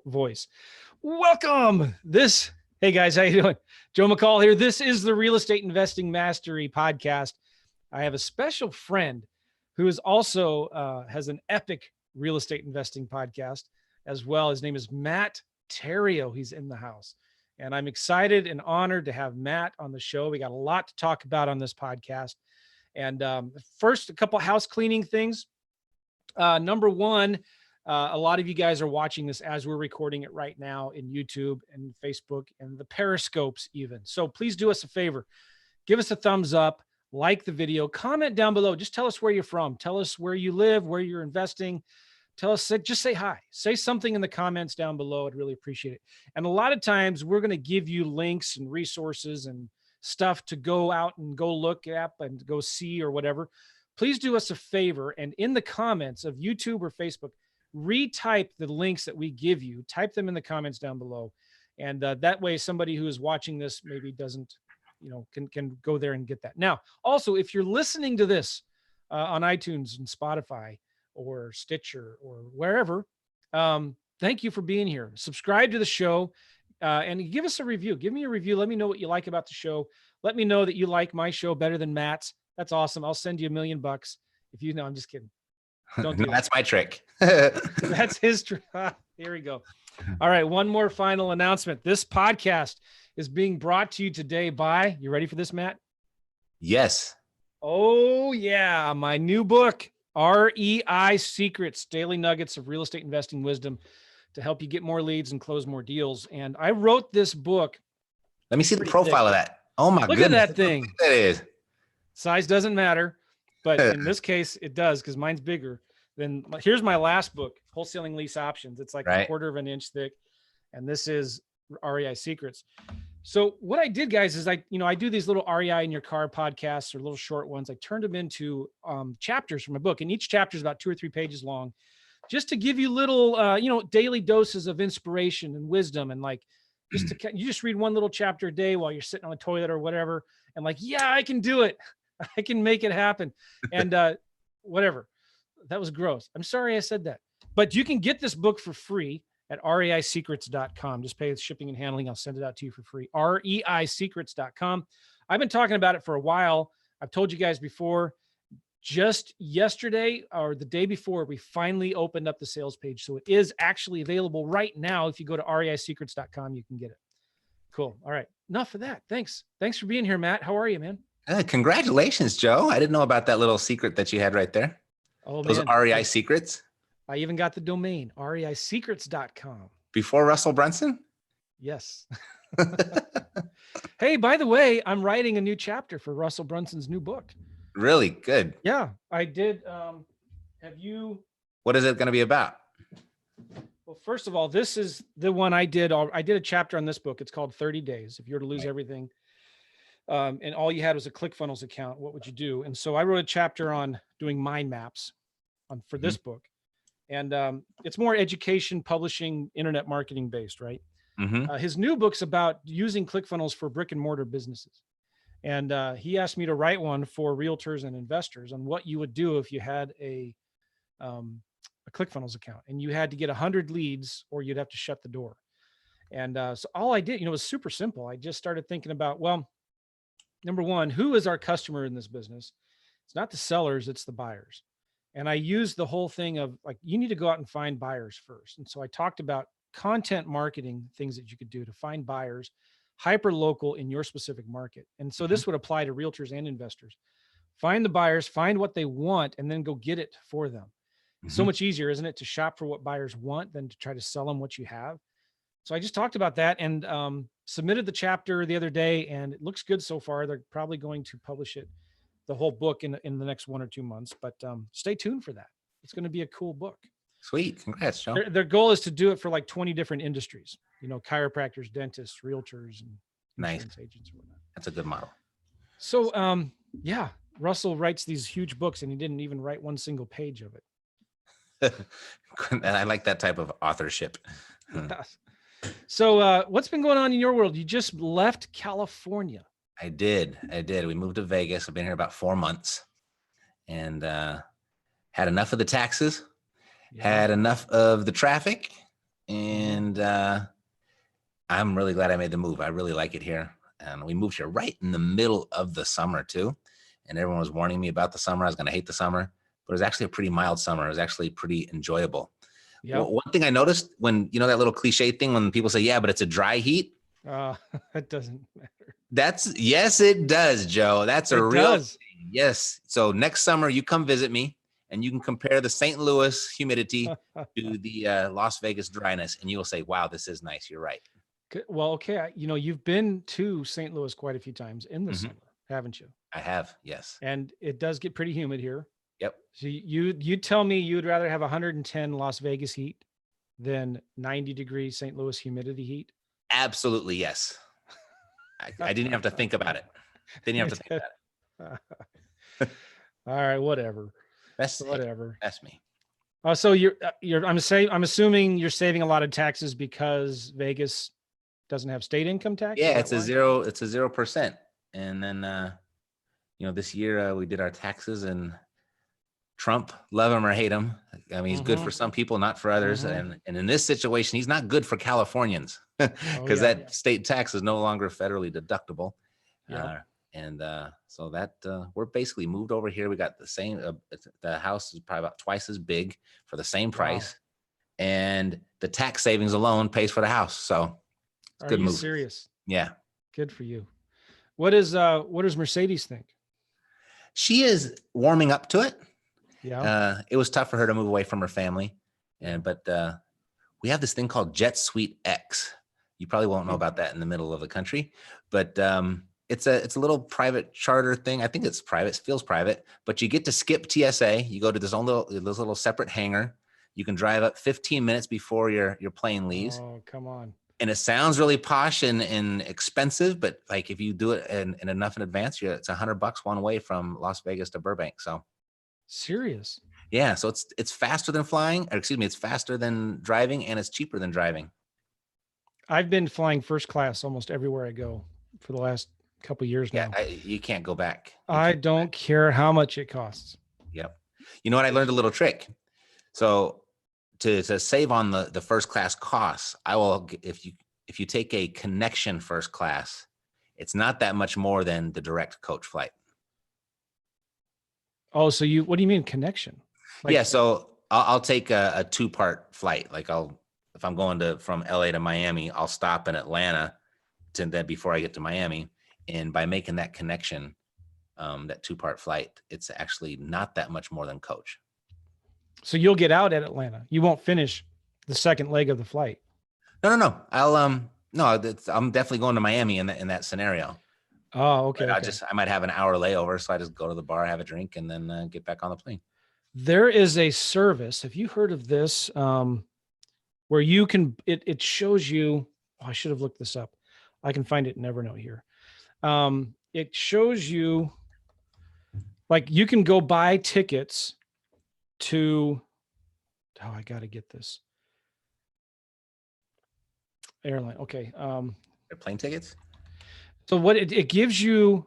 voice. Welcome. Hey guys, how you doing? Joe McCall here. This is the Real Estate Investing Mastery podcast. I have a special friend who is also has an epic real estate investing podcast as well. His name is Matt Theriault. He's in the house. And I'm excited and honored to have Matt on the show. We got a lot to talk about on this podcast. And first, a couple of house cleaning things. Number one, a lot of you guys are watching this as we're recording it right now in YouTube and Facebook and the Periscopes even. So please do us a favor. Give us a thumbs up, like the video, comment down below. Just tell us where you're from. Tell us where you live, where you're investing. Tell us, just say hi. Say something in the comments down below. I'd really appreciate it. And a lot of times we're going to give you links and resources and stuff to go out and go look at and go see or whatever. Please do us a favor. And in the comments of YouTube or Facebook, retype the links that we give you, type them in the comments down below. And that way, somebody who is watching this maybe doesn't, can go there and get that. Now, also, if you're listening to this on iTunes and Spotify or Stitcher or wherever, thank you for being here. Subscribe to the show and give us a review. Give me a review. Let me know what you like about the show. Let me know that you like my show better than Matt's. That's awesome. I'll send you $1 million if you know. I'm just kidding. Don't do that's my trick. That's his trick. Here we go. All right. One more final announcement. This podcast is being brought to you today by, you ready for this, Matt? Yes. Oh yeah. My new book, REI Secrets, Daily Nuggets of Real Estate Investing Wisdom to help you get more leads and close more deals. And I wrote this book. Let me see the profile of that. Oh my goodness. Look at that thing. That is. Size doesn't matter. But in this case, it does because mine's bigger. Then here's my last book, Wholesaling Lease Options. It's like a quarter of an inch thick. And this is REI Secrets. So what I did, guys, is I do these little REI in your car podcasts or little short ones. I turned them into chapters from a book. And each chapter is about 2 or 3 pages long, just to give you little, daily doses of inspiration and wisdom. And like, you just read one little chapter a day while you're sitting on the toilet or whatever. And like, yeah, I can do it. I can make it happen. And whatever. That was gross. I'm sorry I said that. But you can get this book for free at reisecrets.com. Just pay the shipping and handling. I'll send it out to you for free. reisecrets.com. I've been talking about it for a while. I've told you guys before. Just yesterday or the day before, we finally opened up the sales page. So it is actually available right now. If you go to reisecrets.com, you can get it. Cool. All right. Enough of that. Thanks. Thanks for being here, Matt. How are you, man? Congratulations, Joe. I didn't know about that little secret that you had right there. Oh, those man. REI secrets. I even got the domain, reisecrets.com. Before Russell Brunson? Yes. Hey, by the way, I'm writing a new chapter for Russell Brunson's new book. Really? Good. Yeah, I did. What is it going to be about? Well, first of all, this is the one I did. I did a chapter on this book. It's called 30 Days. If you were to lose everything, and all you had was a ClickFunnels account, what would you do? And so I wrote a chapter on doing mind maps for this book. And it's more education, publishing, internet marketing based, right? His new book's about using ClickFunnels for brick and mortar businesses. And he asked me to write one for realtors and investors on what you would do if you had a ClickFunnels account and you had to get 100 leads or you'd have to shut the door. And so all I did, was super simple. I just started thinking about, well, number one, who is our customer in this business? It's not the sellers, it's the buyers. And I used the whole thing of like, you need to go out and find buyers first. And so I talked about content marketing, things that you could do to find buyers, hyper local in your specific market. And so this would apply to realtors and investors. Find the buyers, find what they want, and then go get it for them. So much easier, isn't it, to shop for what buyers want than to try to sell them what you have? So I just talked about that and submitted the chapter the other day, and it looks good so far. They're probably going to publish it, the whole book, in the next 1 or 2 months. But stay tuned for that. It's going to be a cool book. Sweet. Congrats, Joe. Their goal is to do it for like 20 different industries, chiropractors, dentists, realtors, and insurance agents or whatnot. That's a good model. So, yeah, Russell writes these huge books and he didn't even write one single page of it. I like that type of authorship. So what's been going on in your world? You just left California. I did. We moved to Vegas. I've been here about 4 months and had enough of the taxes, had enough of the traffic, and I'm really glad I made the move. I really like it here. And we moved here right in the middle of the summer too. And everyone was warning me about the summer. I was going to hate the summer, but it was actually a pretty mild summer. It was actually pretty enjoyable. Yeah. One thing I noticed when, that little cliche thing when people say, yeah, but it's a dry heat. It doesn't matter. Yes, it does, Joe. That's a real does. thing. Yes. So next summer you come visit me and you can compare the St. Louis humidity to the Las Vegas dryness. And you will say, wow, this is nice. You're right. Well, okay. You've been to St. Louis quite a few times in the summer, haven't you? I have. Yes. And it does get pretty humid here. Yep. So you tell me you'd rather have 110 Las Vegas heat than 90-degree St. Louis humidity heat? Absolutely. Yes. I didn't have to think about it. Didn't have to think about it. All right. Whatever. Whatever. That's me. So I'm assuming you're saving a lot of taxes because Vegas doesn't have state income tax. Yeah, it's a 0%. And then, this year we did our taxes, and Trump, love him or hate him. I mean, he's good for some people, not for others. And in this situation, he's not good for Californians because that state tax is no longer federally deductible. So that we're basically moved over here. We got the same, the house is probably about twice as big for the same price. Wow. And the tax savings alone pays for the house. So it's good move. Serious? Yeah. Good for you. What does Mercedes think? She is warming up to it. Yeah. It was tough for her to move away from her family. But we have this thing called Jet Suite X. You probably won't know about that in the middle of the country, but it's a little private charter thing. I think it's private, it feels private, but you get to skip TSA. You go to this little separate hangar. You can drive up 15 minutes before your plane leaves. Oh, come on. And it sounds really posh and expensive, but like if you do it in enough in advance, it's $100 one way from Las Vegas to Burbank. So serious. Yeah. So it's faster than flying, or excuse me, it's faster than driving, and it's cheaper than driving. I've been flying first class almost everywhere I go for the last couple of years now. You can't go back. I don't care how much it costs. Yep. You know what? I learned a little trick. So to save on the first class costs, I will, if you take a connection first class, it's not that much more than the direct coach flight. Oh, so what do you mean connection? So I'll take a 2-part flight. Like if I'm going from LA to Miami, I'll stop in Atlanta before I get to Miami. And by making that connection, that 2-part flight, it's actually not that much more than coach. So you'll get out at Atlanta. You won't finish the second leg of the flight. No. I'm definitely going to Miami in that scenario. Oh, okay. I might have an hour layover, so I just go to the bar, have a drink, and then get back on the plane. There is a service. Have you heard of this? Where you can, it shows you, I should have looked this up. I can find it in Evernote here. It shows you, like, you can go buy tickets to, I got to get this. Airline. Okay. Plane tickets? So what it gives you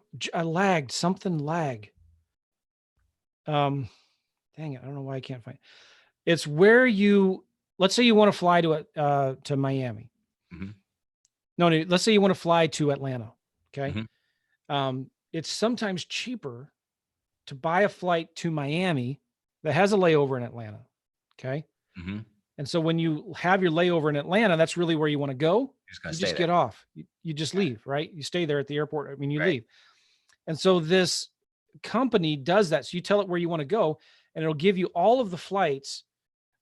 something lag. Dang it. I don't know why I can't find it. It's where let's say you want to fly to Miami. Mm-hmm. No, let's say you want to fly to Atlanta. Okay. Mm-hmm. It's sometimes cheaper to buy a flight to Miami that has a layover in Atlanta. Okay. Mm-hmm. And so when you have your layover in Atlanta, that's really where you want to go. You just get off. You just leave, right? You stay there at the airport. I mean, you leave. And so this company does that. So you tell it where you want to go, and it'll give you all of the flights.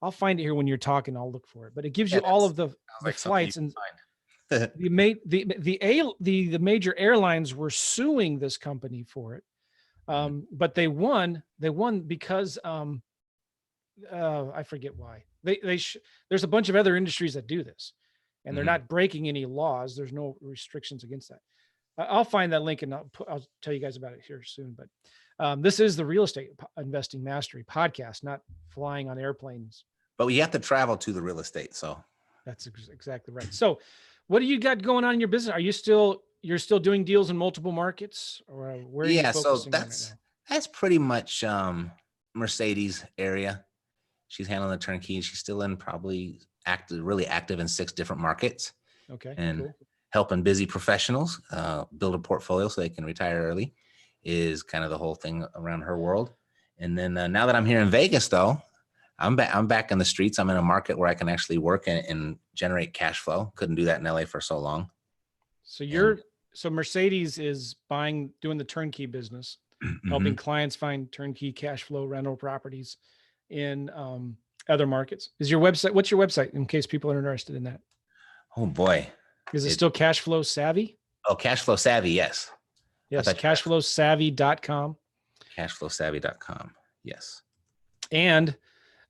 I'll find it here when you're talking. I'll look for it, but it gives you all of the flights. And the major airlines were suing this company for it. But they won because I forget why. There's a bunch of other industries that do this, and they're not breaking any laws. There's no restrictions against that. I'll find that link and I'll tell you guys about it here soon. But this is the Real Estate Investing Mastery podcast, not flying on airplanes. But we have to travel to the real estate. So that's exactly right. So what do you got going on in your business? You're still doing deals in multiple markets, or where are you focusing on right now? That's pretty much Mercedes area. She's handling the turnkey. She's still in probably really active in 6 different markets Okay, and cool. helping busy professionals build a portfolio so they can retire early is kind of the whole thing around her world. And then now that I'm here in Vegas, though, I'm back in the streets. I'm in a market where I can actually work and generate cash flow. Couldn't do that in LA for so long. So And so Mercedes is doing the turnkey business, helping clients find turnkey cash flow rental properties in other markets. What's your website in case people are interested in that? oh boy, Is it still Cash Flow Savvy? Cash Flow Savvy, yes. I Yes, thought you asked cashflowsavvy.com. cashflowsavvy.com. Yes. And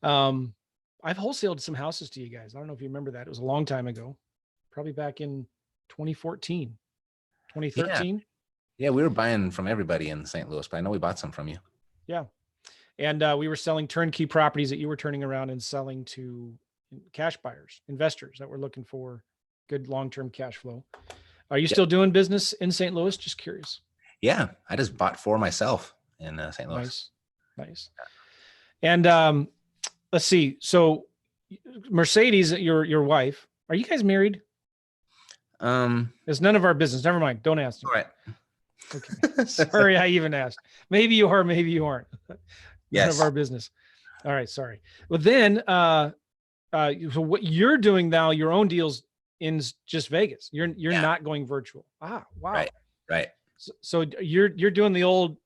I've wholesaled some houses to you guys. I don't know if you remember that. It was a long time ago, probably back in 2014, Yeah. 2013. Yeah, we were buying from everybody in St. Louis, but I know we bought some from you. Yeah. And we were selling turnkey properties that you were turning around and selling to cash buyers, investors that were looking for good long-term cash flow. Are you still doing business in St. Louis? Just curious. Yeah, I just bought 4 myself in St. Louis. Nice. And let's see. So Mercedes, your wife, are you guys married? It's none of our business. Never mind. Don't ask me. All right. Okay. Sorry, I even asked. Maybe you are, maybe you aren't. None of our business. All right. Sorry. Well, then, so what you're doing now, your own deals in just Vegas. You're not going virtual. Ah, wow. Right. So you're doing the old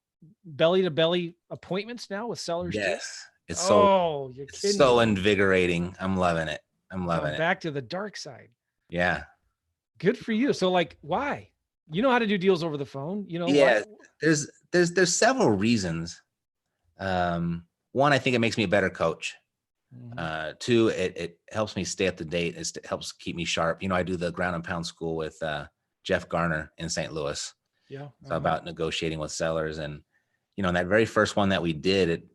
belly to belly appointments now with sellers. Yes. Too? It's you're kidding so me. invigorating. I'm loving it. I'm loving it. Back to the dark side. Yeah. Good for you. So like, why? You know how to do deals over the phone, Yeah. Why? There's several reasons. One, I think it makes me a better coach. Mm-hmm. 2, it helps me stay up to date. It helps keep me sharp. I do the ground and pound school with Jeff Garner in St. Louis. Yeah. It's about negotiating with sellers. And, in that very first one that we did,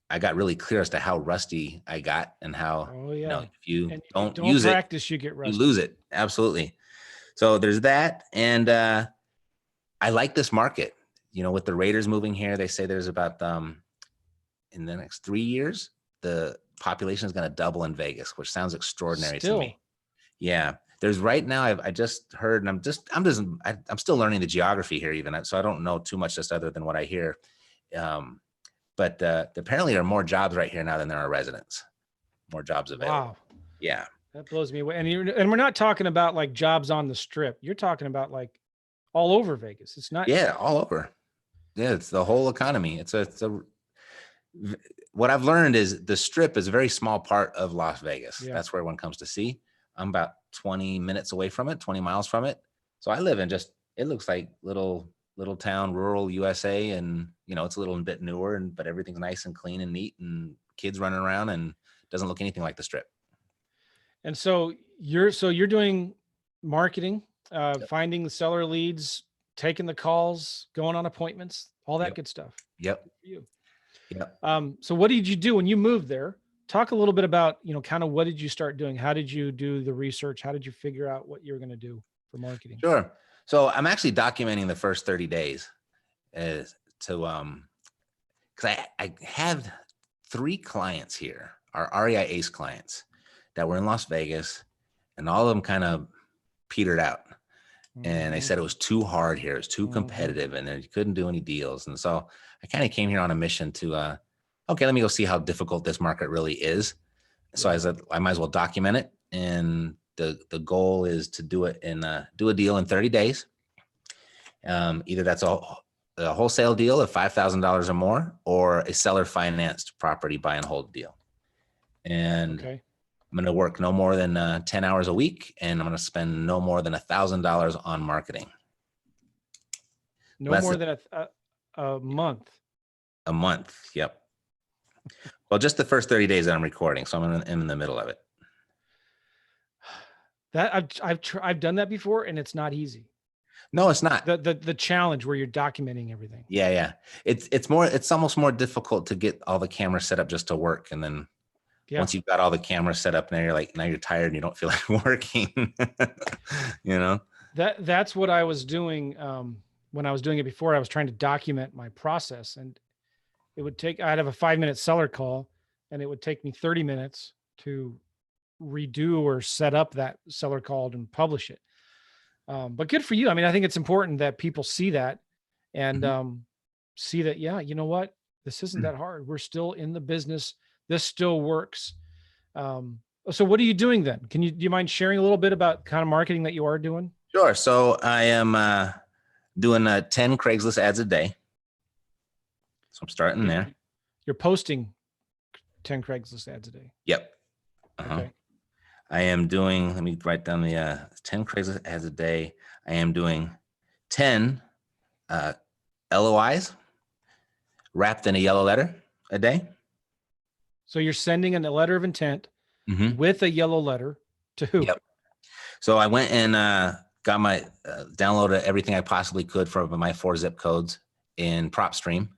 I got really clear as to how rusty I got and how, if you don't use practice, it, you get rusty. You lose it. Absolutely. So there's that. And I like this market, with the Raiders moving here, they say there's about, in the next 3 years, the population is going to double in Vegas, which sounds extraordinary to me. Yeah. There's right now, I just heard, and I'm still learning the geography here even. So I don't know too much just other than what I hear. But apparently there are more jobs right here now than there are residents. More jobs available. Wow. Yeah. That blows me away. And we're not talking about like jobs on the strip. You're talking about like all over Vegas. It's not. Yeah, all over. Yeah, it's the whole economy. What I've learned is the strip is a very small part of Las Vegas. Yeah. That's where everyone comes to see. I'm about 20 minutes away from it, 20 miles from it. So I live in it looks like little town, rural USA. And, it's a little bit newer, but everything's nice and clean and neat and kids running around and doesn't look anything like the strip. And so you're doing marketing, finding the seller leads, taking the calls, going on appointments, all that good stuff. Yep. You. Yep. So what did you do when you moved there? Talk a little bit about, kind of what did you start doing? How did you do the research? How did you figure out what you were going to do for marketing? Sure. So I'm actually documenting the first 30 days because I have 3 clients here, our REI Ace clients that were in Las Vegas, and all of them kind of petered out. And they said it was too hard here. It was too competitive and you couldn't do any deals. And so I kind of came here on a mission to, okay, let me go see how difficult this market really is. So I said, I might as well document it. And the goal is to do it do a deal in 30 days. Either that's a wholesale deal of $5,000 or more, or a seller financed property buy and hold deal. And I'm going to work no more than 10 hours a week, and I'm going to spend no more than $1,000 on marketing. No more than a month. A month. Yep. Well, just the first 30 days that I'm recording. So I'm in the middle of it. That I've done that before, and it's not easy. No, it's not. The challenge where you're documenting everything. Yeah. It's almost more difficult to get all the cameras set up just to work. And then once you've got all the cameras set up, now you're tired and you don't feel like working. That's what I was doing. When I was doing it before, I was trying to document my process, and I'd have a 5-minute seller call, and it would take me 30 minutes to redo or set up that seller called and publish it. But good for you. I mean, I think it's important that people see that and see that, yeah, you know what? This isn't that hard. We're still in the business. This still works. So what are you doing then? Do you mind sharing a little bit about kind of marketing that you are doing? Sure. So I am doing 10 Craigslist ads a day. So I'm starting there. You're posting 10 Craigslist ads a day. Yep. Okay. I am doing, let me write down the 10 Craigslist ads a day. I am doing 10 LOIs wrapped in a yellow letter a day. So you're sending a letter of intent with a yellow letter to who? Yep. So I went and got my downloaded everything I possibly could from my 4 zip codes in PropStream.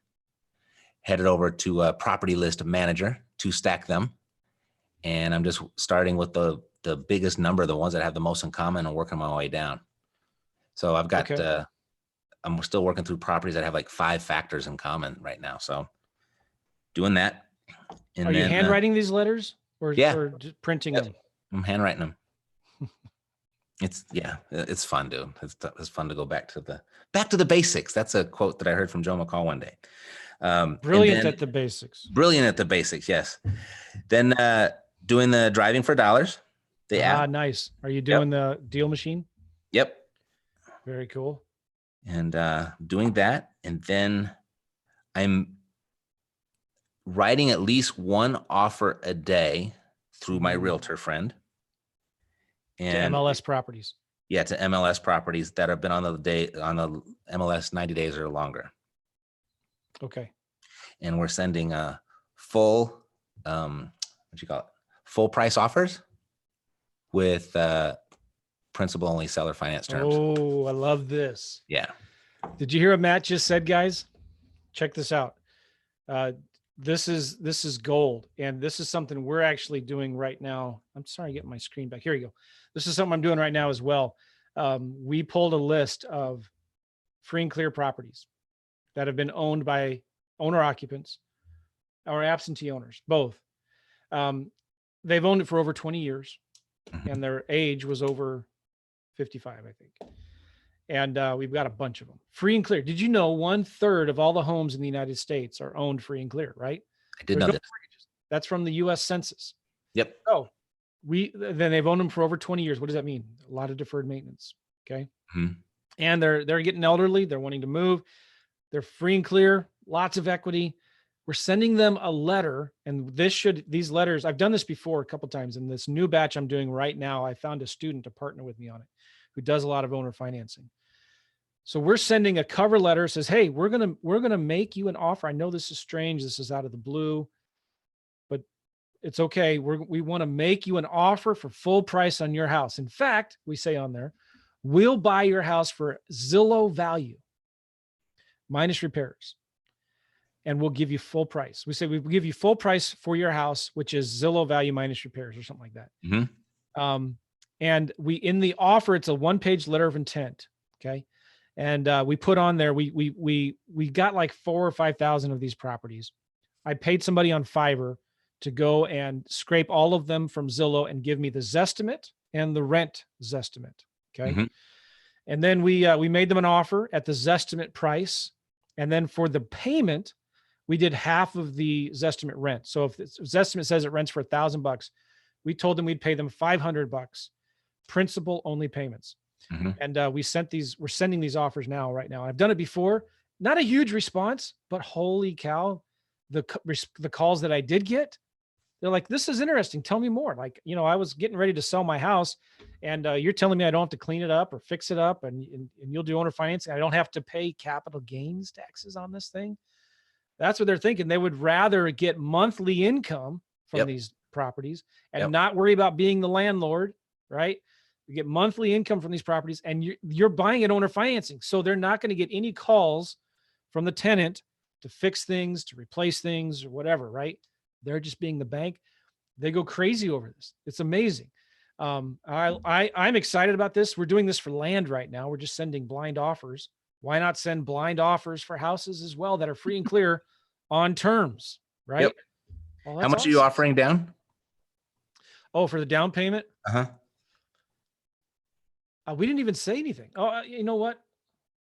Headed over to a property list manager to stack them. And I'm just starting with the biggest number, the ones that have the most in common, and working my way down. So I've got, I'm still working through properties that have like 5 factors in common right now. So doing that. And Are you handwriting these letters or just printing them? I'm handwriting them. It's fun, dude. It's fun to go back to the basics. That's a quote that I heard from Joe McCall one day. Brilliant at the basics. Brilliant at the basics. Yes. Then doing the driving for dollars. The app. Nice. Are you doing the deal machine? Yep. Very cool. And doing that. And then I'm writing at least 1 offer a day through my realtor friend. And to MLS properties. Yeah, to MLS properties that have been on the MLS 90 days or longer. Okay. And we're sending full, full price offers with principal only seller finance terms. Oh, I love this. Yeah. Did you hear what Matt just said, guys? Check this out. This is gold. And this is something we're actually doing right now. I'm sorry, getting my screen back. Here you go. This is something I'm doing right now as well. We pulled a list of free and clear properties that have been owned by owner occupants or absentee owners, both. They've owned it for over 20 years and their age was over 55, I think. And we've got a bunch of them. Free and clear. Did you know 1/3 of all the homes in the United States are owned free and clear, right? I did know that. That's from the US Census. Yep. So then they've owned them for over 20 years. What does that mean? A lot of deferred maintenance. Okay. And they're getting elderly. They're wanting to move. They're free and clear, lots of equity. We're sending them a letter, and these letters, I've done this before a couple of times. In this new batch I'm doing right now, I found a student to partner with me on it who does a lot of owner financing. So we're sending a cover letter that says, hey, we're gonna make you an offer. I know this is strange. This is out of the blue, but it's okay. We want to make you an offer for full price on your house. In fact, we say on there, we'll buy your house for Zillow value minus repairs. And we'll give you full price. We say we give you full price for your house, which is Zillow value minus repairs or something like that. And in the offer, it's a 1-page letter of intent. Okay. And we put on there, we got like 4,000 or 5,000 of these properties. I paid somebody on Fiverr to go and scrape all of them from Zillow and give me the Zestimate and the rent Zestimate. Okay. And then we made them an offer at the Zestimate price. And then for the payment, we did half of the Zestimate rent. So if the Zestimate says it rents for $1,000, we told them we'd pay them $500, principal only payments. And we're sending these offers right now. I've done it before, not a huge response, but holy cow, the calls that I did get, they're like, this is interesting. Tell me more. Like, I was getting ready to sell my house and you're telling me I don't have to clean it up or fix it up and you'll do owner financing. I don't have to pay capital gains taxes on this thing. That's what they're thinking. They would rather get monthly income from these properties and not worry about being the landlord, right? You get monthly income from these properties and you're buying it owner financing. So they're not going to get any calls from the tenant to fix things, to replace things or whatever, right? They're just being the bank. They go crazy over this. It's amazing. I'm excited about this. We're doing this for land right now. We're just sending blind offers. Why not send blind offers for houses as well that are free and clear on terms, right? Well, how much are you offering down? Oh, for the down payment? Uh-huh. We didn't even say anything. Oh, you know what?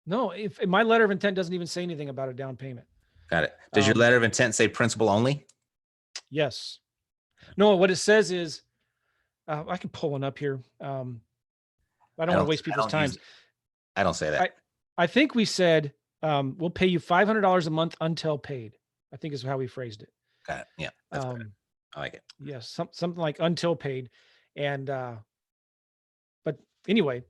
No, if my letter of intent doesn't even say anything about a down payment. Got it. Does your letter of intent say principal only? Yes. No, what it says is, I can pull one up here. I don't want to waste people's time. I don't say that. I think we said, we'll pay you $500 a month until paid, I think is how we phrased it. Got it. Yeah. That's good. I like it. Yes. Something like until paid. And, but anyway,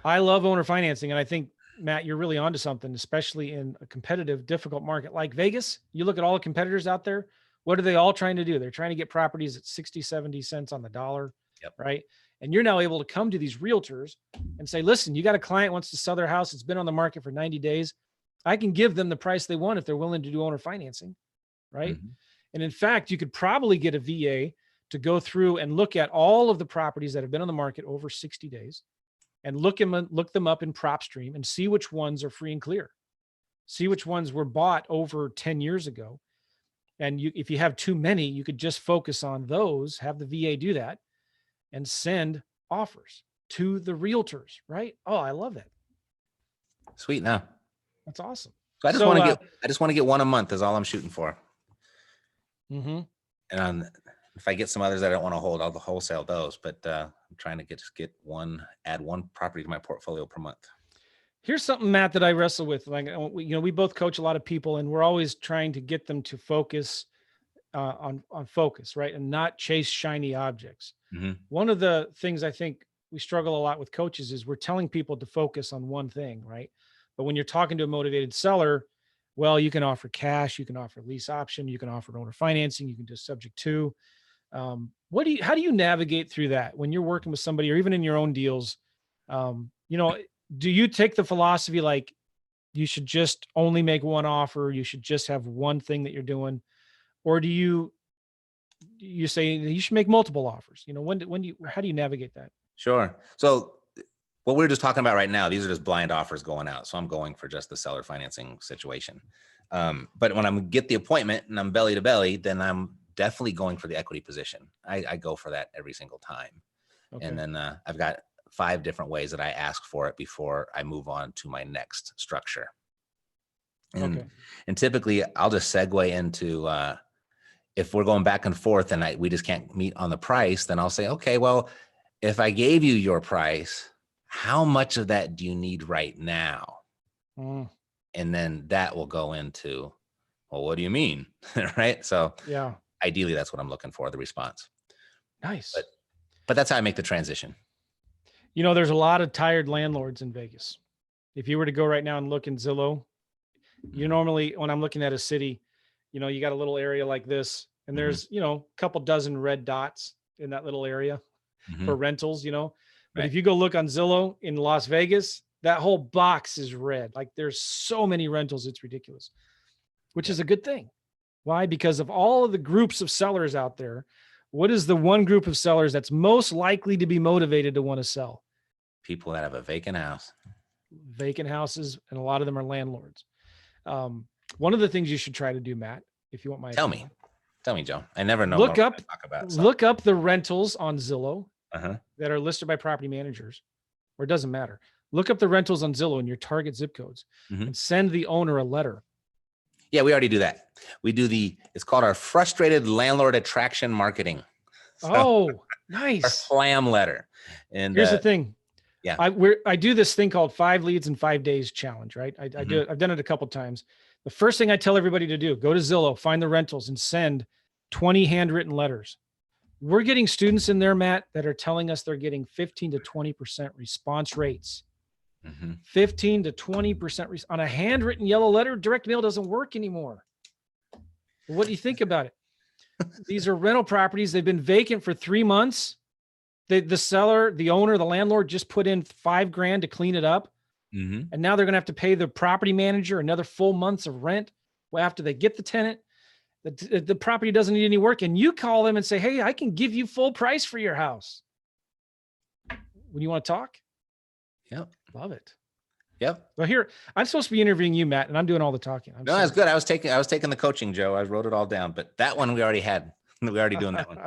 I love owner financing. And I think, Matt, you're really onto something, especially in a competitive, difficult market like Vegas. You look at all the competitors out there. What are they all trying to do? They're trying to get properties at 60, 70 cents on the dollar. Yep. Right. And you're now able to come to these realtors and say, listen, you got a client wants to sell their house. It's been on the market for 90 days. I can give them the price they want if they're willing to do owner financing. Right. Mm-hmm. And in fact, you could probably get a VA to go through and look at all of the properties that have been on the market over 60 days and look them up in PropStream and see which ones are free and clear. See which ones were bought over 10 years ago. And if you have too many, you could just focus on those, have the VA do that and send offers to the realtors, right? Oh, I love that. Sweet. Now that's awesome. So I just want to get one a month is all I'm shooting for. Mm-hmm. And if I get some others that I don't want to hold, I'll wholesale those. But I'm trying to add one property to my portfolio per month. Here's something, Matt, that I wrestle with. Like, we both coach a lot of people, and we're always trying to get them to focus on focus, right, and not chase shiny objects. Mm-hmm. One of the things I think we struggle a lot with coaches is we're telling people to focus on one thing, right? But when you're talking to a motivated seller, well, you can offer cash, you can offer lease option, you can offer owner financing, you can do subject to. How do you navigate through that when you're working with somebody or even in your own deals? Do you take the philosophy like you should just only make one offer, you should just have one thing that you're doing, or do you say you should make multiple offers? How do you navigate that? Sure. So what we're just talking about right now, these are just blind offers going out. So I'm going for just the seller financing situation. But when I'm get the appointment and I'm belly to belly, then I'm definitely going for the equity position. I go for that every single time. Okay. And then I've got 5 different ways that I ask for it before I move on to my next structure. And typically I'll just segue into, if we're going back and forth and we just can't meet on the price, then I'll say, okay, well, if I gave you your price, how much of that do you need right now? Mm. And then that will go into, well, what do you mean? Right. So yeah, ideally that's what I'm looking for, the response. Nice. But that's how I make the transition. There's a lot of tired landlords in Vegas. If you were to go right now and look in Zillow, you normally, when I'm looking at a city, you got a little area like this, and there's, a couple dozen red dots in that little area for rentals, But right. If you go look on Zillow in Las Vegas, that whole box is red. Like there's so many rentals, it's ridiculous, which is a good thing. Why? Because of all of the groups of sellers out there, what is the one group of sellers that's most likely to be motivated to want to sell? People that have a vacant house. Vacant houses, and a lot of them are landlords. One of the things you should try to do, Matt, if you want my opinion. Tell me, Joe. I never know what to talk about. Look up the rentals on Zillow that are listed by property managers, or it doesn't matter. Look up the rentals on Zillow in your target zip codes and send the owner a letter. Yeah, we already do that. We do it's called our frustrated landlord attraction marketing. So, nice. Our SLAM letter. And here's the thing. Yeah. I do this thing called 5 leads in 5 days challenge, right? I do it. I've done it a couple of times. The first thing I tell everybody to do, go to Zillow, find the rentals and send 20 handwritten letters. We're getting students in there, Matt, that are telling us they're getting 15 to 20% response rates. 15 to 20% on a handwritten yellow letter. Direct mail doesn't work anymore. What do you think about it? These are rental properties. They've been vacant for 3 months. The seller, the owner, the landlord just put in $5,000 to clean it up. And now they're going to have to pay the property manager another full months of rent after they get the tenant. The property doesn't need any work. And you call them and say, hey, I can give you full price for your house. When you want to talk? Yep. Love it. Yep. Well, here, I'm supposed to be interviewing you, Matt, and I'm doing all the talking. No, that's good. I was taking the coaching, Joe. I wrote it all down, but that one we already had. We already doing that one.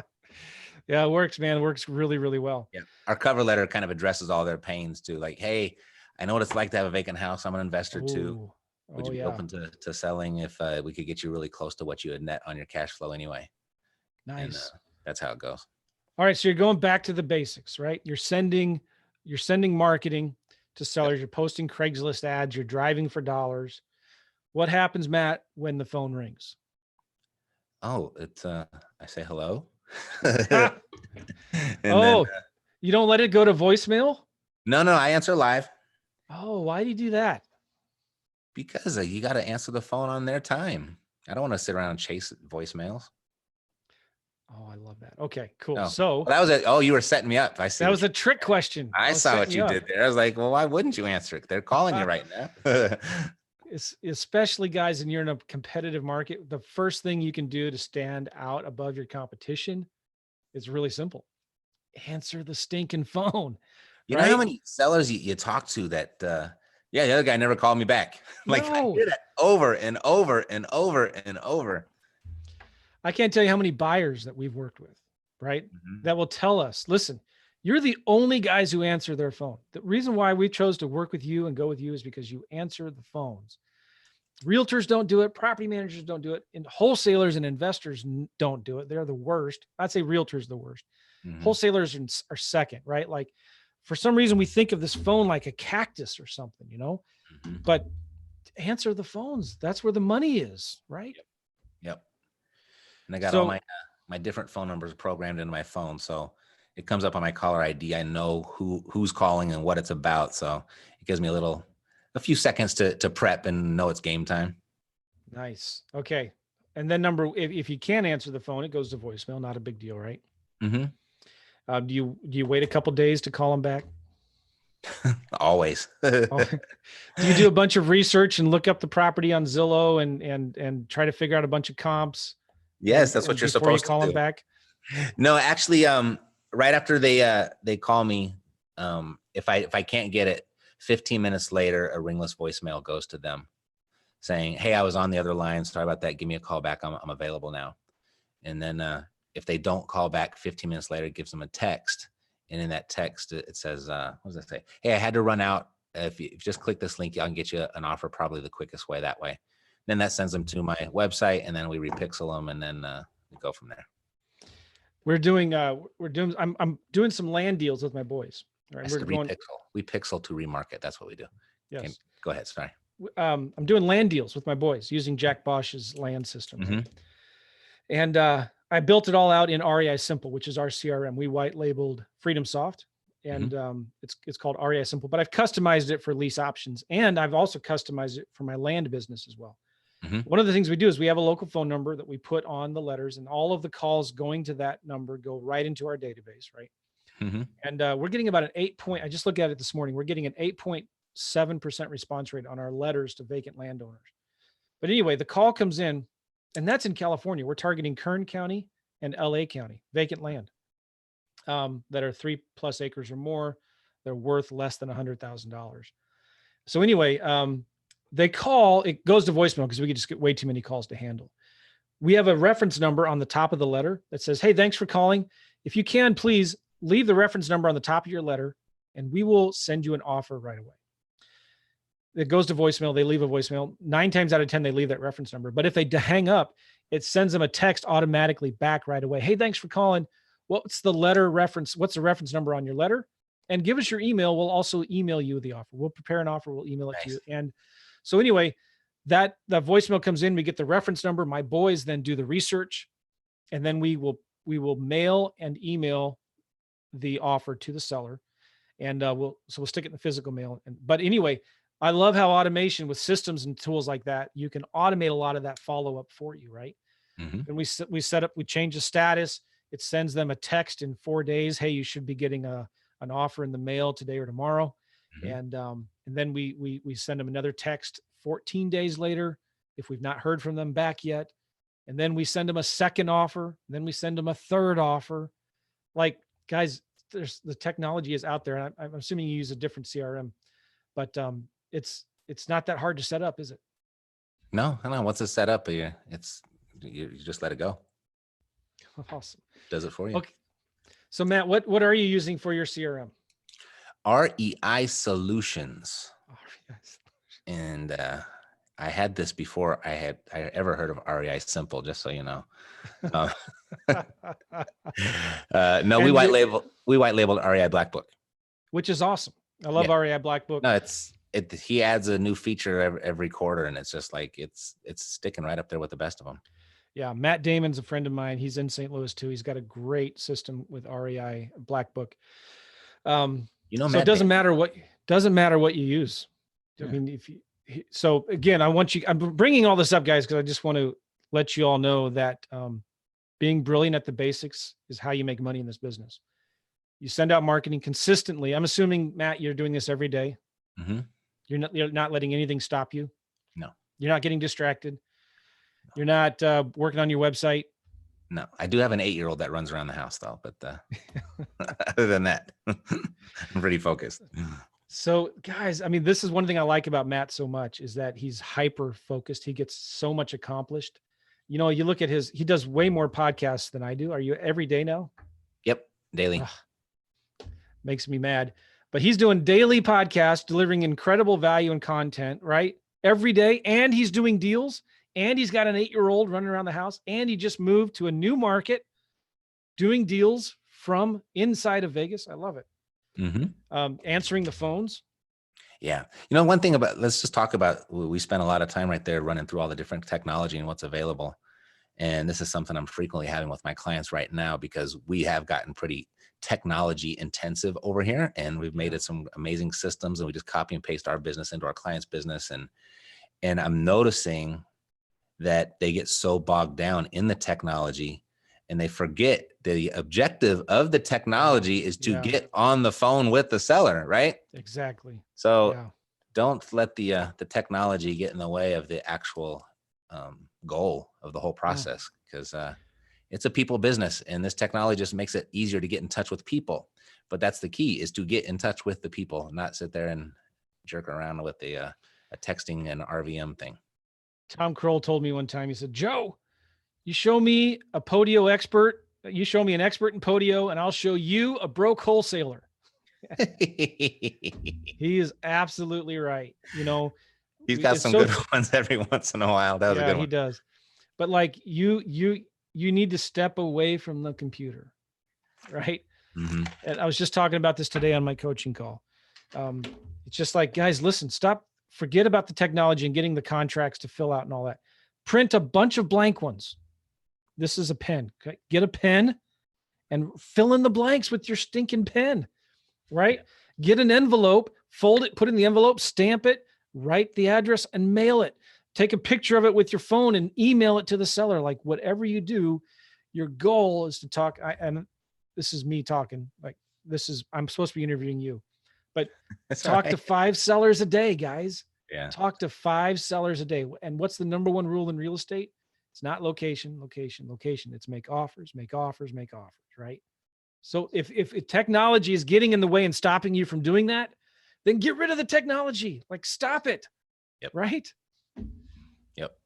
Yeah, it works, man. It works really, really well. Yeah. Our cover letter kind of addresses all their pains too. Like, hey, I know what it's like to have a vacant house. I'm an investor too. Oh, Would oh you be yeah. open to selling if we could get you really close to what you had net on your cash flow anyway? And Nice. that's how it goes. All right. So you're going back to the basics, right? You're sending marketing to Yep. sellers. You're posting Craigslist ads. You're driving for dollars. What happens, Matt, when the phone rings? Oh, it's I say hello. Ha! And then Oh, you don't let it go to voicemail? no, I answer live Oh, why do you do that? because you got to answer the phone on their time. I don't want to sit around and chase voicemails. Oh, I love that. Okay, cool. No, So well, that was it. Oh, you were setting me up. I see. that What was you, a trick question. I I was saw setting what you you up. did there. I was like, well, why wouldn't you answer it? They're calling you right now. Especially guys, and you're in a competitive market. The first thing you can do to stand out above your competition is really simple. Answer the stinking phone, You know how right? many sellers you talk to that, yeah, the other guy never called me back. Like I No, hear that over and over and over and over. I can't tell you how many buyers that we've worked with, right? Mhm. That will tell us, listen, you're the only guys who answer their phone. The reason why we chose to work with you and go with you is because you answer the phones. Realtors don't do it. Property managers don't do it. And wholesalers and investors don't do it. They're the worst. I'd say realtors the worst. Mhm. Wholesalers are second, right? Like for some reason we think of this phone like a cactus or something, Mhm. but answer the phones. That's where the money is, right? Yep. Yep. And I got all So my different phone numbers programmed into my phone, so it comes up on my caller ID. I know who's calling and what it's about, so it gives me a few seconds to prep and know it's game time. nice. Okay. And then if you can't answer the phone, it goes to voicemail. Not a big deal, right? Hmm. Do you wait a couple days to call them back? Always. Oh, do you do a bunch of research and look up the property on Zillow and try to figure out a bunch of comps Yes, that's what and you're before you supposed to call them do. back? No, actually, right after they call me, if I can't get it, 15 minutes later, a ringless voicemail goes to them saying, "Hey, I was on the other line. Sorry about that. Give me a call back. I'm available now." And then if they don't call back 15 minutes later, it gives them a text. And in that text, it says, what does it say? Hey, I had to run out. If you just click this link, I can get you an offer probably the quickest way that way. Then that sends them to my website, and then we repixel them, and then we go from there. I'm doing some land deals with my boys. All right. That's We're to going, repixel. We pixel to remarket. That's what we do. Okay, yes. go ahead. Sorry. I'm doing land deals with my boys using Jack Bosch's land system, right? Mm-hmm. And I built it all out in REI Simple, which is our CRM. We white labeled Freedom Soft, Mm-hmm. and it's called REI Simple. But I've customized it for lease options, and I've also customized it for my land business as well. Mm-hmm. One of the things we do is we have a local phone number that we put on the letters, and all of the calls going to that number go right into our database, right? Mm-hmm. And we're getting about an 8 point. I just looked at it this morning. We're getting an 8.7% response rate on our letters to vacant landowners. But anyway, the call comes in, and that's in California. We're targeting Kern County and LA County, vacant land that are 3+ acres or more. They're worth less than $100,000. So anyway, they call, it goes to voicemail because we could just get way too many calls to handle. We have a reference number on the top of the letter that says, hey, thanks for calling. If you can, please leave the reference number on the top of your letter, and we will send you an offer right away. It goes to voicemail. They leave a voicemail. 9 times out of 10, they leave that reference number. But if they hang up, it sends them a text automatically back right away. Hey, thanks for calling. What's the letter reference? What's the reference number on your letter? And give us your email. We'll also email you the offer. We'll prepare an offer. We'll email it to you. Nice. And so anyway, that voicemail comes in. We get the reference number. My boys then do the research, and then we will mail and email the offer to the seller, and we'll stick it in the physical mail. But anyway, I love how automation with systems and tools like that, you can automate a lot of that follow up for you, right? Mm-hmm. And we change the status. It sends them a text in 4 days. Hey, you should be getting an offer in the mail today or tomorrow. Mm-hmm. And then we send them another text 14 days later if we've not heard from them back yet. And then we send them a second offer. Then we send them a third offer. Like, guys, the technology is out there. And I'm assuming you use a different CRM, but it's not that hard to set up, is it? No, I don't know. Once it's set up, you just let it go. Awesome. Does it for you. Okay. So Matt, what are you using for your CRM? REI Solutions. Oh, yes. And I had this before I ever heard of REI Simple, just so you know. No, we And white labeled REI Black Book. which is awesome. I love Yeah. REI Black Book. No, he adds a new feature every quarter, and it's just like it's sticking right up there with the best of them. Yeah, Matt Damon's a friend of mine. He's in St. Louis too. He's got a great system with REI Black Book. So Matt it doesn't Damon. matter what you use. Yeah. I mean, so again, I'm bringing all this up, guys, because I just want to let you all know that being brilliant at the basics is how you make money in this business. You send out marketing consistently. I'm assuming, Matt, you're doing this every day. Mm-hmm. You're not letting anything stop you. No. You're not getting distracted. No. You're not working on your website. No, I do have an 8-year-old that runs around the house though, but other than that, I'm pretty focused. So guys, I mean, this is one thing I like about Matt so much is that he's hyper focused. He gets so much accomplished. You know, you look at he does way more podcasts than I do. Are you every day now? Yep. Daily. Ugh, makes me mad, but he's doing daily podcasts, delivering incredible value and content, right? Every day. And he's doing deals, and he's got an 8-year-old running around the house, and he just moved to a new market doing deals from inside of Vegas. I love it. Mm-hmm. Answering the phones. Yeah. One thing let's just talk about, we spent a lot of time right there running through all the different technology and what's available. And this is something I'm frequently having with my clients right now, because we have gotten pretty technology intensive over here, and we've made it some amazing systems, and we just copy and paste our business into our client's business. And I'm noticing that they get so bogged down in the technology, and they forget the objective of the technology is to get on the phone with the seller, right? Exactly. So don't let the technology get in the way of the actual goal of the whole process, because it's a people business, and this technology just makes it easier to get in touch with people. But that's the key, is to get in touch with the people, not sit there and jerk around with a texting and RVM thing. Tom Kroll told me one time, he said, Joe, you show me a Podio expert, you show me an expert in Podio, and I'll show you a broke wholesaler. He is absolutely right. He's got some good ones every once in a while. That was a good one. He does. But like you need to step away from the computer, right? Mm-hmm. And I was just talking about this today on my coaching call. It's just like, guys, listen, forget about the technology and getting the contracts to fill out and all that. Print a bunch of blank ones. This is a pen. Okay? Get a pen and fill in the blanks with your stinking pen, right? Get an envelope, fold it, put it in the envelope, stamp it, write the address, and mail it. Take a picture of it with your phone and email it to the seller. Like, whatever you do, your goal is to talk. And this is me talking. Like, I'm supposed to be interviewing you, but talk to 5 sellers a day, guys. Yeah. Talk to 5 sellers a day. And what's the number one rule in real estate? It's not location. It's make offers, right? So if technology is getting in the way and stopping you from doing that, then get rid of the technology. Like, stop it. Yep. Right? Yep.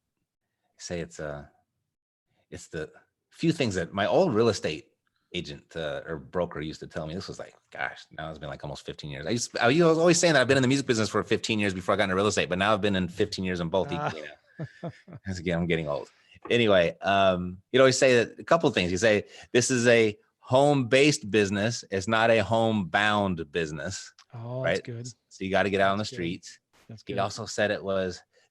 Say it's the few things that my old real estate agent or broker used to tell me. This was like, gosh, now it's been like almost 15 years. I was always saying that I've been in the music business for 15 years before I got into real estate, but now I've been in 15 years in both. As again, I'm getting old. Anyway, you'd always say that a couple of things. You say, this is a home-based business. It's not a home-bound business. Oh, right? That's good. So you got to get out on the streets. That's good. He also said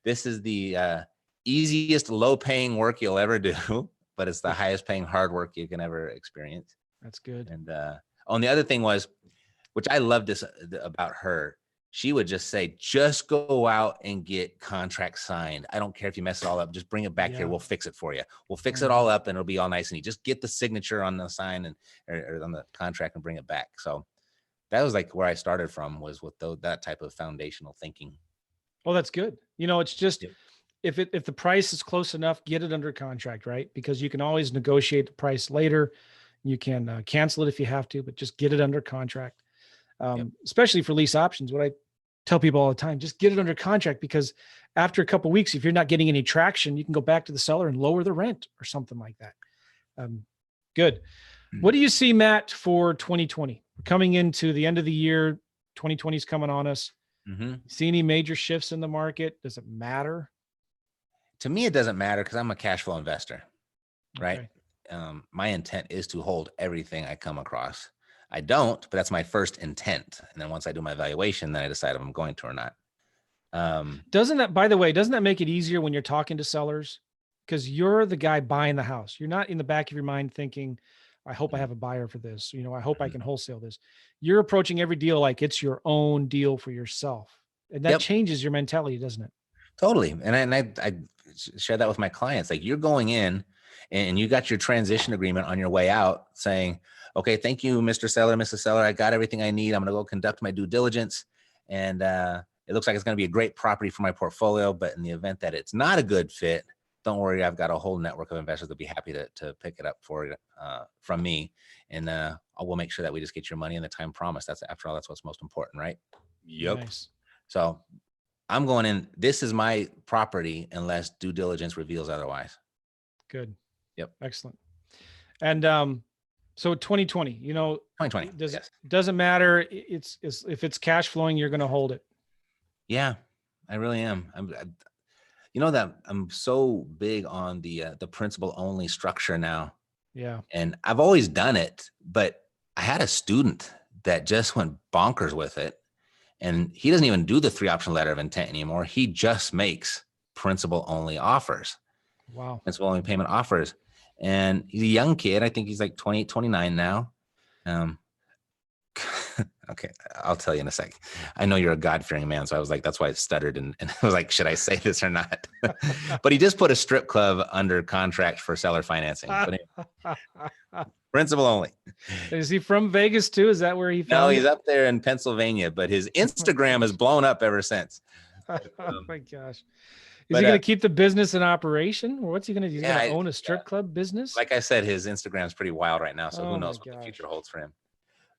this is the easiest low-paying work you'll ever do, but it's the highest paying hard work you can ever experience. That's good. And the other thing was, which I loved this about her, she would just say, just go out and get contracts signed. I don't care if you mess it all up. Just bring it back here. We'll fix it for you. We'll fix it all up, and it'll be all nice and neat. Just get the signature on the sign or on the contract and bring it back. So that was like where I started from, was with that type of foundational thinking. Well, that's good. It's just, if the price is close enough, get it under contract, right? Because you can always negotiate the price later. You can cancel it if you have to, but just get it under contract. Especially for lease options. What I tell people all the time, just get it under contract, because after a couple of weeks, if you're not getting any traction, you can go back to the seller and lower the rent or something like that. Good. What do you see, Matt, for 2020? Coming into the end of the year, 2020 is coming on us. Mm-hmm. See any major shifts in the market? Does it matter? To me, it doesn't matter because I'm a cash flow investor, right? Okay. My intent is to hold everything I come across. I don't, but that's my first intent. And then once I do my evaluation, then I decide if I'm going to or not. Doesn't that, by the way, doesn't that make it easier when you're talking to sellers? Because you're the guy buying the house. You're not in the back of your mind thinking, I hope I have a buyer for this. I hope I can wholesale this. You're approaching every deal like it's your own deal for yourself. And that Yep, changes your mentality, doesn't it? totally. And I share that with my clients. Like, you're going in and you got your transition agreement on your way out saying, okay, thank you, Mr. Seller, Mrs. Seller. I got everything I need. I'm going to go conduct my due diligence. And it looks like it's going to be a great property for my portfolio. But in the event that it's not a good fit, don't worry. I've got a whole network of investors that'll be happy to pick it up for you from me. And we'll make sure that we just get your money in the time promised. After all, that's what's most important, right? Yep. Nice. So I'm going in. This is my property unless due diligence reveals otherwise. Good. Yep. Excellent. And so 2020, 2020. doesn't matter. It's if it's cash flowing, you're going to hold it. Yeah, I really am. You know that I'm so big on the principal only structure now. Yeah. And I've always done it, but I had a student that just went bonkers with it. And he doesn't even do the 3-option letter of intent anymore. He just makes principal only offers. Wow. Principal only payment offers. And he's a young kid. I think he's like 28, 29 now. Okay, I'll tell you in a sec. I know you're a God-fearing man, so I was like, that's why I stuttered and I was like, should I say this or not? But he just put a strip club under contract for seller financing. But principal only. Is he from Vegas too? Is that where he found No, he's up there in Pennsylvania, but his Instagram has blown up ever since. Oh my gosh. Is he going to keep the business in operation, or what's he going to do? He's going to own a strip club business? Like I said, his Instagram is pretty wild right now, so who knows what the future holds for him.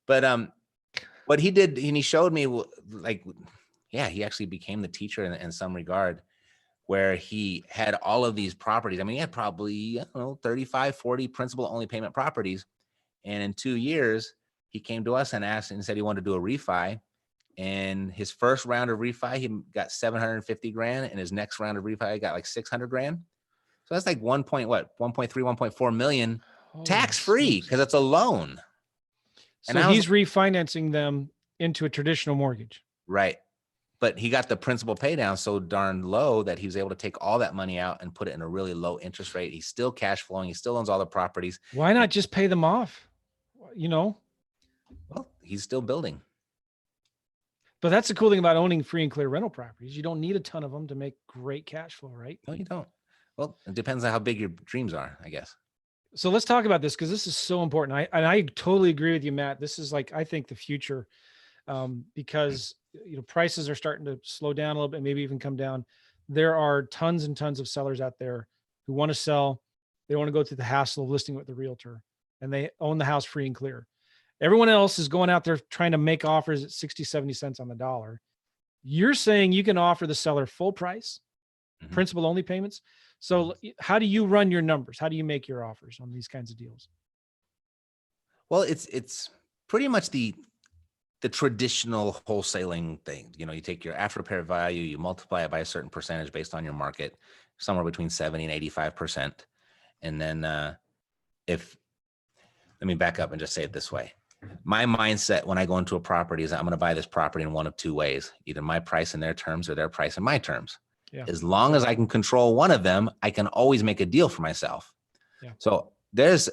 But what he did, and he showed me, like, yeah, he actually became the teacher in some regard, where he had all of these properties. I mean, he had probably, 35, 40 principal only payment properties. And in 2 years, he came to us and asked and said he wanted to do a refi. And his first round of refi, he got 750 grand. And his next round of refi, he got like 600 grand. So that's like 1.4 million tax free because it's a loan. So he's refinancing them into a traditional mortgage. Right. But he got the principal pay down so darn low that he was able to take all that money out and put it in a really low interest rate. He's still cash flowing. He still owns all the properties. Why not just pay them off? Well, he's still building. But that's the cool thing about owning free and clear rental properties. You don't need a ton of them to make great cash flow, right? No, you don't. Well, it depends on how big your dreams are, I guess. So let's talk about this because this is so important. I totally agree with you, Matt. This is like, I think the future, because prices are starting to slow down a little bit, maybe even come down. There are tons and tons of sellers out there who want to sell. They want to go through the hassle of listing with the realtor, and they own the house free and clear. Everyone else is going out there trying to make offers at 60, 70 cents on the dollar. You're saying you can offer the seller full price, principal only payments. So how do you run your numbers? How do you make your offers on these kinds of deals? Well, it's pretty much the traditional wholesaling thing. You take your after repair value, you multiply it by a certain percentage based on your market, somewhere between 70 and 85%. And then let me back up and just say it this way. My mindset when I go into a property is I'm going to buy this property in one of two ways, either my price in their terms or their price in my terms. Yeah. As long as I can control one of them, I can always make a deal for myself. Yeah. So there's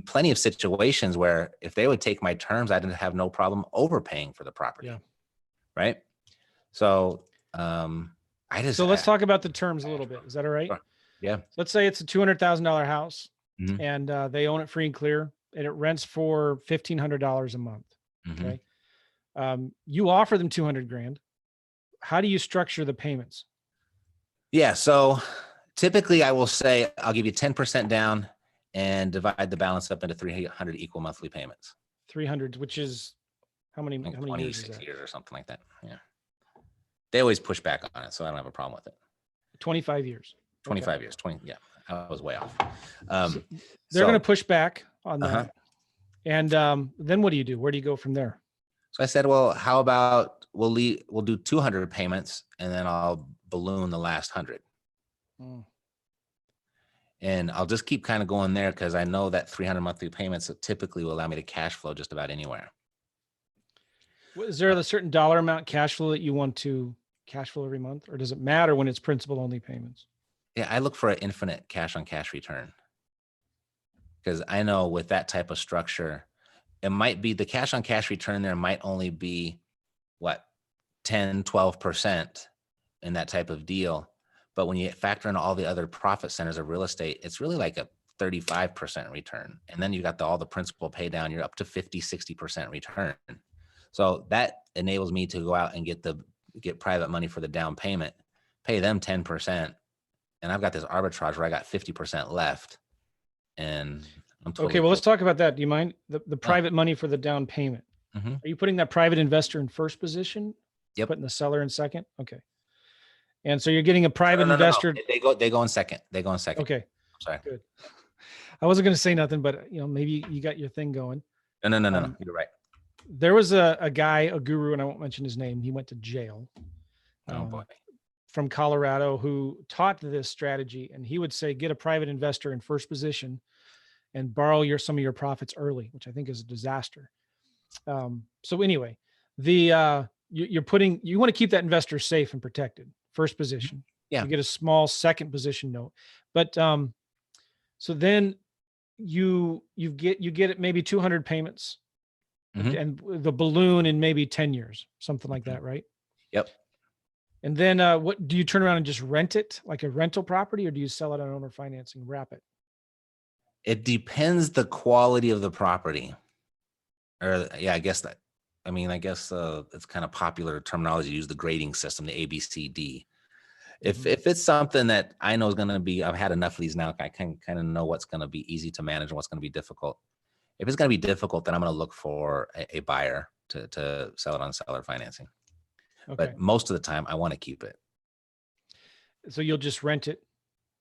plenty of situations where if they would take my terms, I didn't have no problem overpaying for the property. Yeah. Right. So let's talk about the terms a little bit. Is that all right? Sure. Yeah. Let's say it's a $200,000 house and they own it free and clear and it rents for $1,500 a month. Okay. You offer them 200 grand. How do you structure the payments? Yeah. So typically I will say, I'll give you 10% down and divide the balance up into 300 equal monthly payments. 300, which is how many years is that? 26 years or something like that. Yeah. They always push back on it, so I don't have a problem with it. 25 years. 25 years. 20. Yeah. I was way off. So they're going to push back on that. And then what do you do? Where do you go from there? So I said, well, how about we'll do 200 payments and then I'll balloon the last 100. Mm. And I'll just keep kind of going there because I know that 300 monthly payments typically will allow me to cash flow just about anywhere. Is there a certain dollar amount cash flow that you want to cash flow every month, or does it matter when it's principal only payments? Yeah, I look for an infinite cash on cash return because I know with that type of structure, it might be the cash on cash return there might only be what 10, 12% in that type of deal. But when you factor in all the other profit centers of real estate, it's really like a 35% return. And then you got all the principal pay down, you're up to 50, 60% return. So that enables me to go out and get private money for the down payment, pay them 10%. And I've got this arbitrage where I got 50% left. And I'm totally Okay, well, let's talk about that. Do you mind the private money for the down payment? Mm-hmm. Are you putting that private investor in first position? Yep. Putting the seller in second? Okay. And so you're getting a private investor. No. They go in second. They go in second. Okay. I'm sorry. Good. I wasn't going to say nothing, but maybe you got your thing going. No. You're right. There was a guy, a guru, and I won't mention his name. He went to jail. Oh boy. From Colorado, who taught this strategy, and he would say, get a private investor in first position and borrow some of your profits early, which I think is a disaster. So anyway, you want to keep that investor safe and protected. First position. Yeah. You get a small second position note, but so then you get it maybe 200 payments, and the balloon in maybe 10 years, something like that, right? Yep. And then what do you turn around and just rent it like a rental property, or do you sell it on owner financing, wrap it? It depends the quality of the property. Or yeah, I guess it's kind of popular terminology to use the grading system, the ABCD. If it's something that I know is going to be, I've had enough of these now, I can kind of know what's going to be easy to manage and what's going to be difficult. If it's going to be difficult, then I'm going to look for a buyer to sell it on seller financing. Okay. But most of the time I want to keep it. So you'll just rent it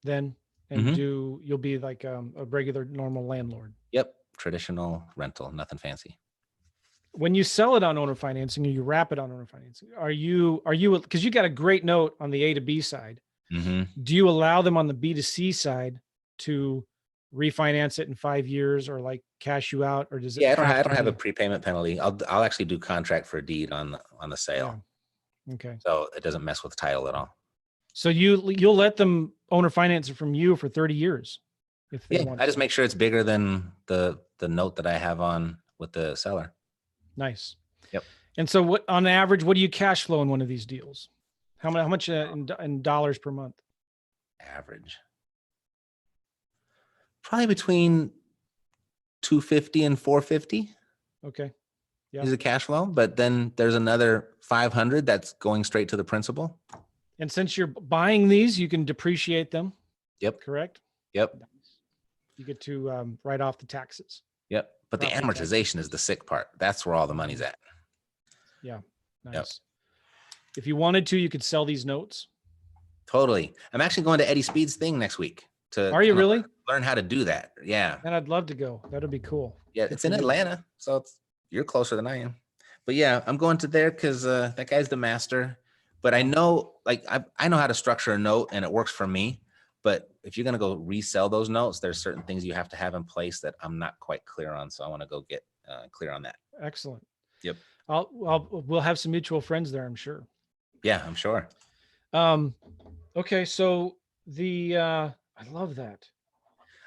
then and you'll be like a regular normal landlord. Yep. Traditional rental, nothing fancy. When you sell it on owner financing or you wrap it on owner financing, are you, because you got a great note on the A to B side. Do you allow them on the B to C side to refinance it in 5 years or like cash you out, or does it? Yeah, I don't have a prepayment penalty. I'll actually do contract for deed on the sale. Yeah. Okay. So it doesn't mess with title at all. So you'll let them owner finance it from you for 30 years if they want. I just make sure it's bigger than the note that I have on with the seller. Nice. Yep. And so what, on average, what do you cash flow in one of these deals? How much in dollars per month? Average. Probably between 250 and 450. Okay. Yeah. Is a cash flow, but then there's another 500 that's going straight to the principal. And since you're buying these, you can depreciate them. Yep. Correct. Yep. You get to write off the taxes. Yep. But the amortization is the sick part. That's where all the money's at. Yeah. Nice. Yep. If you wanted to, you could sell these notes. Totally. I'm actually going to Eddie Speed's thing next week. Are you really? Learn how to do that. Yeah. And I'd love to go. That'd be cool. Yeah. It's in Atlanta. So you're closer than I am. But yeah, I'm going to there because that guy's the master. But I know, like, I know how to structure a note and it works for me. But if you're going to go resell those notes, there's certain things you have to have in place that I'm not quite clear on. So I want to go get clear on that. Excellent. Yep. We'll have some mutual friends there, I'm sure. Yeah, I'm sure. Okay. So I love that.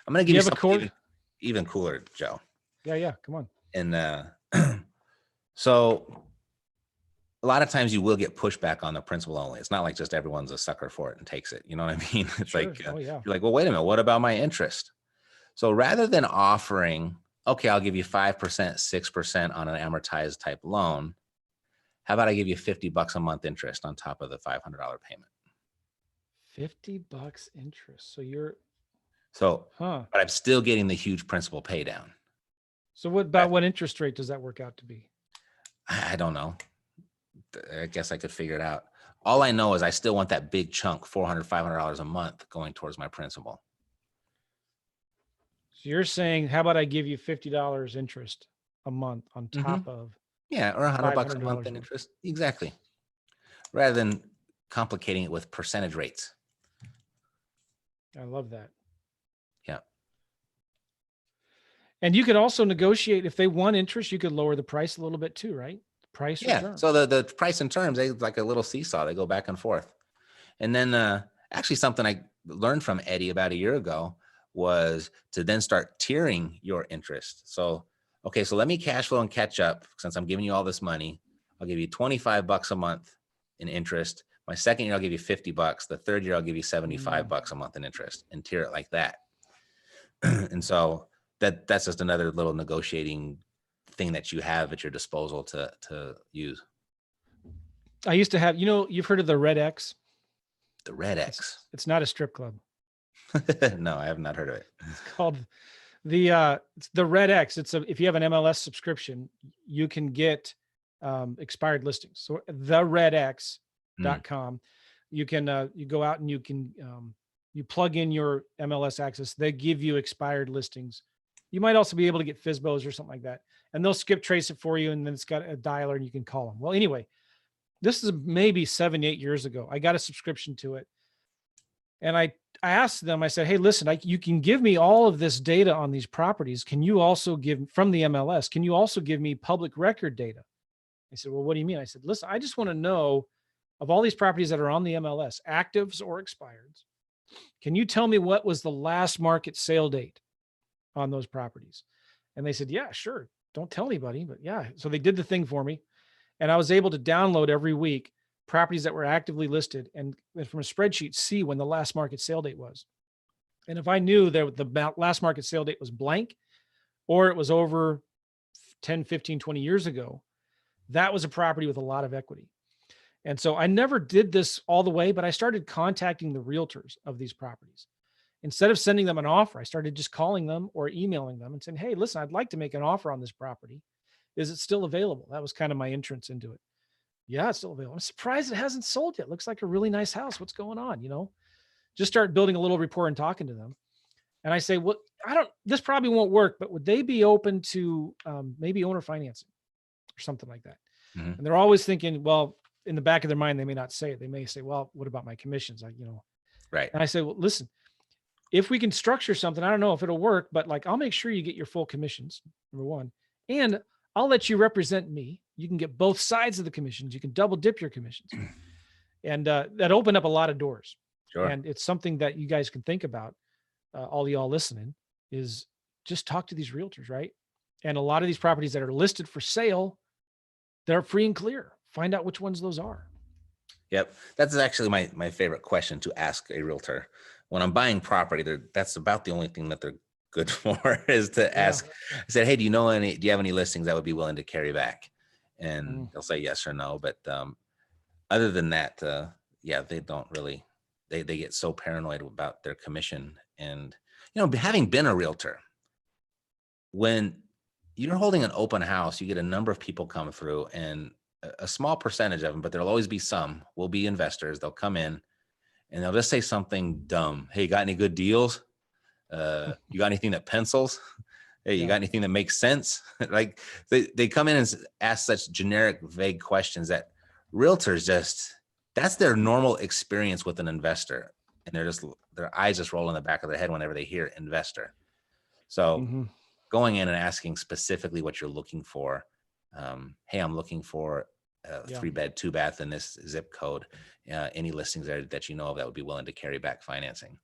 I'm going to give you something even cooler, Joe. Yeah. Come on. And so a lot of times you will get pushback on the principal only. It's not like just everyone's a sucker for it and takes it. You know what I mean? It's sure. Like, you're like, well, wait a minute. What about my interest? So rather than offering, okay, I'll give you 5%, 6% on an amortized type loan. How about I give you $50 a month interest on top of the $500 payment? $50 interest. But I'm still getting the huge principal pay down. So what interest rate does that work out to be? I don't know. I guess I could figure it out. All I know is I still want that big chunk, $400, $500 a month going towards my principal. So you're saying, how about I give you $50 interest a month on Hmm. top of Yeah, or $100 a month $500 a in month? interest. Exactly. Rather than complicating it with percentage rates. I love that. Yeah. And you could also negotiate if they want interest, you could lower the price a little bit too, right? Price or Yeah. term. So the price and terms, they like a little seesaw. They go back and forth. And then actually something I learned from Eddie about a year ago was to then start tiering your interest. So, okay, so let me cash flow and catch up since I'm giving you all this money. I'll give you $25 a month in interest. My second year, I'll give you $50. The third year, I'll give you $75 a month in interest and tier it like that. And so that's just another little negotiating thing that you have at your disposal to use. I used to have, you've heard of the Red X. The Red It's X. it's not a strip club. No, I have not heard of it. It's called it's the Red X. If you have an MLS subscription, you can get expired listings. So Mm. theredx.com, you can you go out and you plug in your MLS access. They give you expired listings. You might also be able to get FSBOs or something like that, and they'll skip trace it for you. And then it's got a dialer and you can call them. Well, anyway, this is maybe 7, 8 years ago. I got a subscription to it. And I asked them, I said, hey, listen, you can give me all of this data on these properties. Can you also give from the MLS? Can you also give me public record data? I said, well, what do you mean? I said, listen, I just want to know of all these properties that are on the MLS, actives or expireds. Can you tell me what was the last market sale date on those properties? And they said, yeah, sure. Don't tell anybody, but yeah. So they did the thing for me. And I was able to download every week properties that were actively listed and from a spreadsheet see when the last market sale date was. And if I knew that the last market sale date was blank or it was over 10, 15, 20 years ago, that was a property with a lot of equity. And so I never did this all the way, but I started contacting the realtors of these properties. Instead of sending them an offer, I started just calling them or emailing them and saying, hey, listen, I'd like to make an offer on this property. Is it still available? That was kind of my entrance into it. Yeah, it's still available. I'm surprised it hasn't sold yet. Looks like a really nice house. What's going on? Just start building a little rapport and talking to them. And I say, well, this probably won't work, but would they be open to maybe owner financing or something like that? Mm-hmm. And they're always thinking, well, in the back of their mind, they may not say it. They may say, well, what about my commissions? Right. And I say, well, listen, if we can structure something, I don't know if it'll work, but I'll make sure you get your full commissions, number one. And I'll let you represent me. You can get both sides of the commissions. You can double dip your commissions. And that opened up a lot of doors. Sure. And it's something that you guys can think about, all y'all listening, is just talk to these realtors, right? And a lot of these properties that are listed for sale, they're free and clear. Find out which ones those are. Yep. That's actually my favorite question to ask a realtor. When I'm buying property, that's about the only thing that they're good for is to ask. I said, hey, do you have any listings that would be willing to carry back? And they'll say yes or no. But other than that, yeah, they don't really, they get so paranoid about their commission. And, having been a realtor, when you're holding an open house, you get a number of people come through, and a small percentage of them, but there'll always be some, will be investors. They'll come in and they'll just say something dumb. Hey, you got any good deals? You got anything that pencils? Hey, you got anything that makes sense? Like they come in and ask such generic, vague questions that realtors that's their normal experience with an investor. And their eyes just roll in the back of their head whenever they hear investor. So going in and asking specifically what you're looking for. Hey, I'm looking for a 3-bed, 2-bath in this zip code. Any listings there that you know of that would be willing to carry back financing,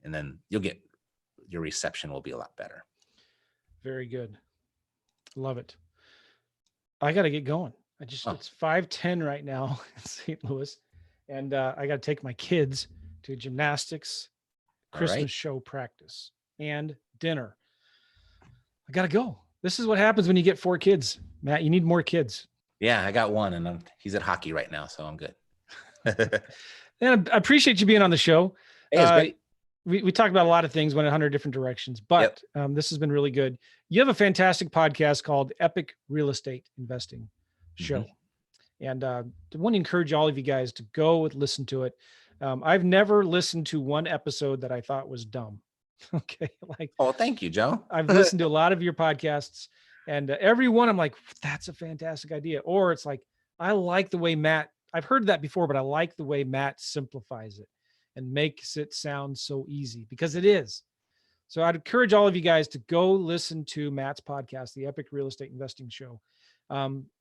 and then your reception will be a lot better. Very good. Love it. I got to get going. It's 5:10 right now in St. Louis, and I got to take my kids to gymnastics, Christmas show practice, and dinner. I got to go. This is what happens when you get 4 kids, Matt. You need more kids. Yeah, I got one, and he's at hockey right now, so I'm good. And I appreciate you being on the show. Hey, it's great. We talked about a lot of things, went 100 different directions, but this has been really good. You have a fantastic podcast called Epic Real Estate Investing Show. And I want to encourage all of you guys to go and listen to it. I've never listened to one episode that I thought was dumb. Okay. Like, Oh, thank you, Joe. I've listened to a lot of your podcasts, and every one I'm like, that's a fantastic idea. Or it's like, I like the way I've heard that before, but I like the way Matt simplifies it and makes it sound so easy, because it is. So I'd encourage all of you guys to go listen to Matt's podcast, the Epic Real Estate Investing Show.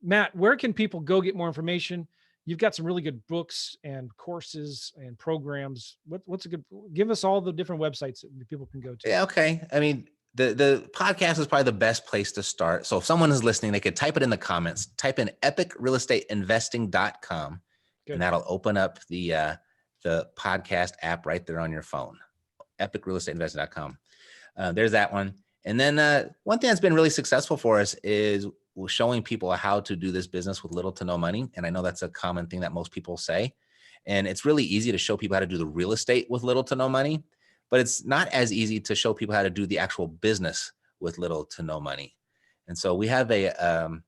Matt, where can people go get more information? You've got some really good books and courses and programs. What's a good, give us all the different websites that people can go to. Yeah, okay. I mean, the podcast is probably the best place to start. So if someone is listening, they could type it in the comments, type in epicrealestateinvesting.com, Good. and that'll open up the podcast app right there on your phone, epicrealestateinvesting.com. There's that one. And then one thing that's been really successful for us is showing people how to do this business with little to no money. And I know that's a common thing that most people say. And it's really easy to show people how to do the real estate with little to no money, but it's not as easy to show people how to do the actual business with little to no money. And so we have a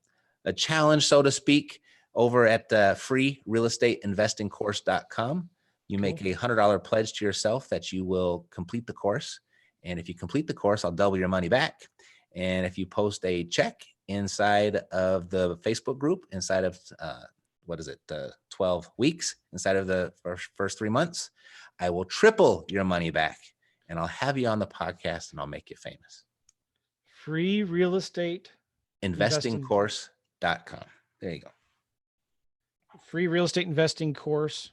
challenge, so to speak, over at freerealestateinvestingcourse.com. You make a $100 pledge to yourself that you will complete the course. And if you complete the course, I'll double your money back. And if you post a check inside of the Facebook group, inside of 12 weeks, inside of the first 3 months, I will triple your money back, and I'll have you on the podcast, and I'll make you famous. Free real estate investingcourse.com. There you go. Free real estate investing course.com.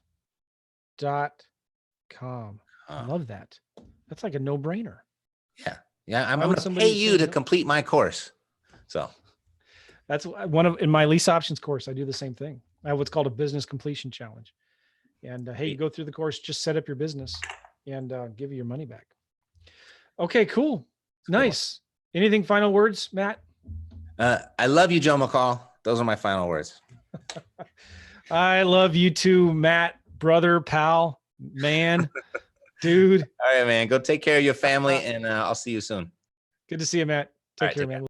I love that. That's like a no-brainer. Yeah. I'm going to pay you to complete my course. So that's in my lease options course. I do the same thing. I have what's called a business completion challenge. And hey, you go through the course, just set up your business and give you your money back. Okay, cool. Nice. Anything final words, Matt? I love you, Joe McCall. Those are my final words. I love you too, Matt, brother, pal, man, dude. All right, man. Go take care of your family, and I'll see you soon. Good to see you, Matt. Take care, man.